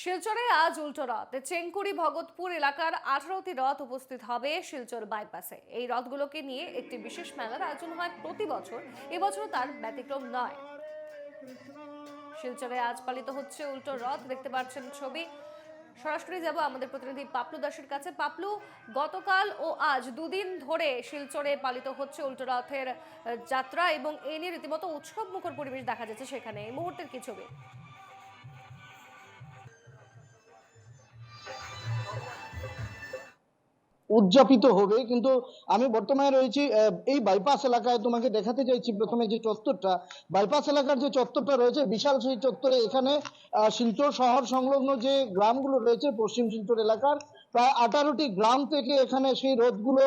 শিলচরে আজ উল্টো রথ। চেংকুড়ি ভগতপুর এলাকার 18টি রথ উপস্থিত হবে শিলচর বাইপাসে। এই রথগুলোকে নিয়ে একটি বিশেষ মেলার আয়োজন হয় প্রতি বছর, এবছরও তার ব্যতিক্রম নয়। শিলচরে আজ পালিত হচ্ছে উল্টো রথ। দেখতে পাচ্ছেন ছবি। সরাসরি যাব আমাদের প্রতিনিধি পাপলু দাসের কাছে। পাপলু, গতকাল ও আজ দুদিন ধরে শিলচরে পালিত হচ্ছে উল্টো রথের যাত্রা এবং এ নিয়ে রীতিমতো উৎসব মুখর পরিবেশ দেখা যাচ্ছে সেখানে। এই মুহূর্তের কি ছবি? উদযাপিত হবে, কিন্তু আমি বর্তমানে রয়েছি এই বাইপাস এলাকায়। তোমাকে দেখাতে চাইছি প্রথমে যে চত্বরটা, বাইপাস এলাকার যে চত্বরটা রয়েছে, বিশাল সেই চত্বরে এখানে শিলচর শহর সংলগ্ন যে গ্রামগুলো রয়েছে পশ্চিম শিলচর এলাকার প্রায় 18টি গ্রাম থেকে এখানে সেই রথগুলো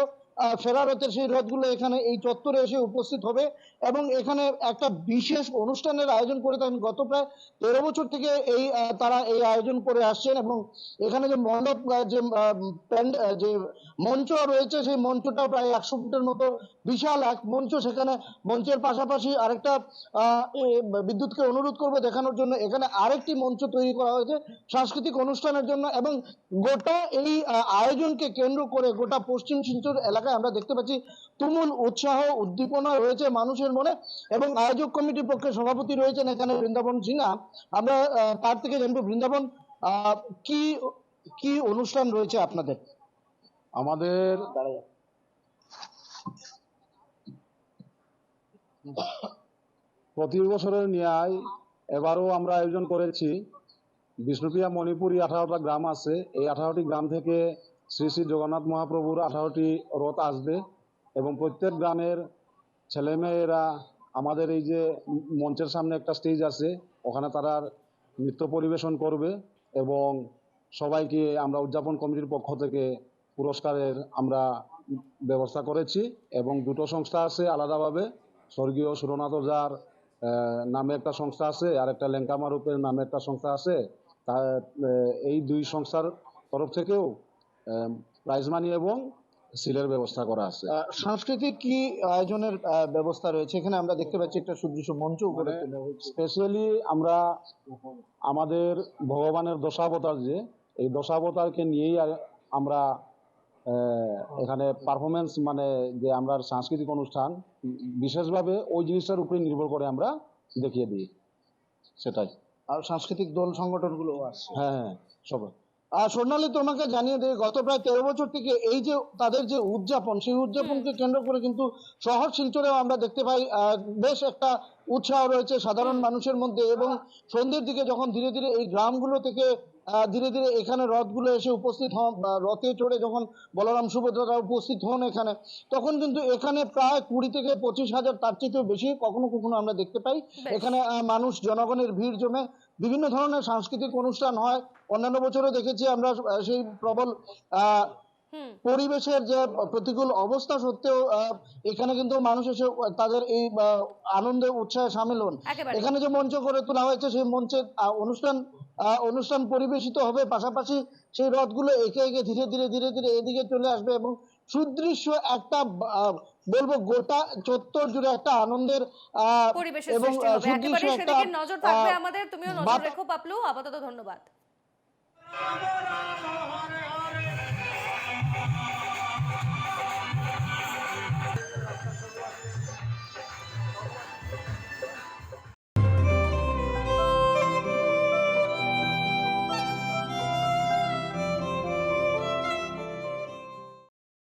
ফেরারতের সেই রথগুলো এখানে এই চত্বরে এসে উপস্থিত হবে এবং এখানে একটা বিশেষ অনুষ্ঠানের আয়োজন করে থাকেন। গত প্রায় 13 বছর থেকে তারা এই আয়োজন করে আসছেন এবং এখানে যে মণ্ডপ যে যে মঞ্চ রয়েছে, সেই মঞ্চটা প্রায় 100 ফুটের মতো বিশাল এক মঞ্চ। সেখানে মঞ্চের পাশাপাশি আরেকটা বিদ্যুৎকে অনুরোধ করবো দেখানোর জন্য, এখানে আরেকটি মঞ্চ তৈরি করা হয়েছে সাংস্কৃতিক অনুষ্ঠানের জন্য। এবং গোটা এই আয়োজনকে কেন্দ্র করে গোটা পশ্চিম শিলচর এলাকায় আমরা দেখতে পাচ্ছি তুমুল উৎসাহ উদ্দীপনা রয়েছে মানুষের মনে। এবং আয়োজক কমিটির পক্ষে সভাপতি রয়েছেন এখানে বৃন্দাবন সিনহা। আমরা তার থেকে জানবো, বৃন্দাবন, কি কি অনুষ্ঠান রয়েছে আপনাদের? আমাদের প্রতি বছরের ন্যায় এবারও আমরা আয়োজন করেছি। বিষ্ণুপ্রিয়া মণিপুরি 18টা গ্রাম আছে, এই 18টি গ্রাম থেকে শ্রী শ্রী জগন্নাথ মহাপ্রভুর 18টি রথ আসবে এবং প্রত্যেক গ্রামের ছেলেমেয়েরা আমাদের এই যে মঞ্চের সামনে একটা স্টেজ আছে, ওখানে তারা নৃত্য পরিবেশন করবে এবং সবাইকে আমরা উদযাপন কমিটির পক্ষ থেকে পুরস্কারের আমরা ব্যবস্থা করেছি। এবং দুটো সংস্থা আছে আলাদাভাবে, স্বর্গীয় সুরনাথ ওঝার নামে একটা সংস্থা আছে আর একটা লেঙ্কামা রূপের নামে একটা সংস্থা আছে। এই দুই সংস্থার তরফ থেকেও প্রাইজ মানি এবং সিলের ব্যবস্থা করা আছে। সাংস্কৃতিক কি আয়োজনের ব্যবস্থা রয়েছে এখানে? আমরা দেখতে পাচ্ছি একটা সুদৃশ্য মঞ্চ উপরে তোলা হয়েছে। স্পেশালি আমরা আমাদের ভগবানের দশাবতার, যে এই দশাবতারকে নিয়েই আমরা এখানে পারফরমেন্স, মানে যে আমরা সাংস্কৃতিক অনুষ্ঠান বিশেষভাবে ওই জিনিসটার উপরে নির্ভর করে আমরা দেখিয়ে দিই, সেটাই। আর সাংস্কৃতিক দল সংগঠনগুলো আছে। হ্যাঁ, সবাই। আর স্বর্ণালী, তোমাকে জানিয়ে দেয় গত প্রায় 13 বছর থেকে এই যে তাদের যে উদযাপন, সেই উদযাপনকে কেন্দ্র করে কিন্তু শহর শিলচরেও আমরা দেখতে পাই বেশ একটা উৎসাহ রয়েছে সাধারণ মানুষের মধ্যে। এবং সন্ধ্যের দিকে যখন ধীরে ধীরে এই গ্রামগুলো থেকে ধীরে ধীরে এখানে রথগুলো এসে উপস্থিত হন, রথে চড়ে যখন বলরাম সুভদ্রারা উপস্থিত হন এখানে, তখন কিন্তু এখানে প্রায় 20 থেকে 25 হাজার, তার চেয়েও বেশি কখনো কখনো আমরা দেখতে পাই এখানে মানুষ, জনগণের ভিড় জমে। বিভিন্ন ধরনের সাংস্কৃতিক অনুষ্ঠান হয়। অন্যান্য বছরও দেখেছি আমরা সেই প্রবল পরিবেশের যে প্রতিকূল অবস্থা সত্ত্বেও এখানে কিন্তু মানুষ এসে তাদের এই আনন্দে উৎসাহে সামিল হন। এখানে যে মঞ্চ করে তোলা হয়েছে, সেই মঞ্চে অনুষ্ঠান পরিবেশিত হবে, পাশাপাশি সেই রথগুলো একে একে ধীরে ধীরে ধীরে ধীরে এদিকে চলে আসবে এবং সুদৃশ্য একটা বলবো গোটা চত্বর জুড়ে একটা আনন্দের এবং সুদৃশ্য একটা নজর থাকবে আমাদের। তুমিও নজর রেখো পাপলু। আপাতত ধন্যবাদ।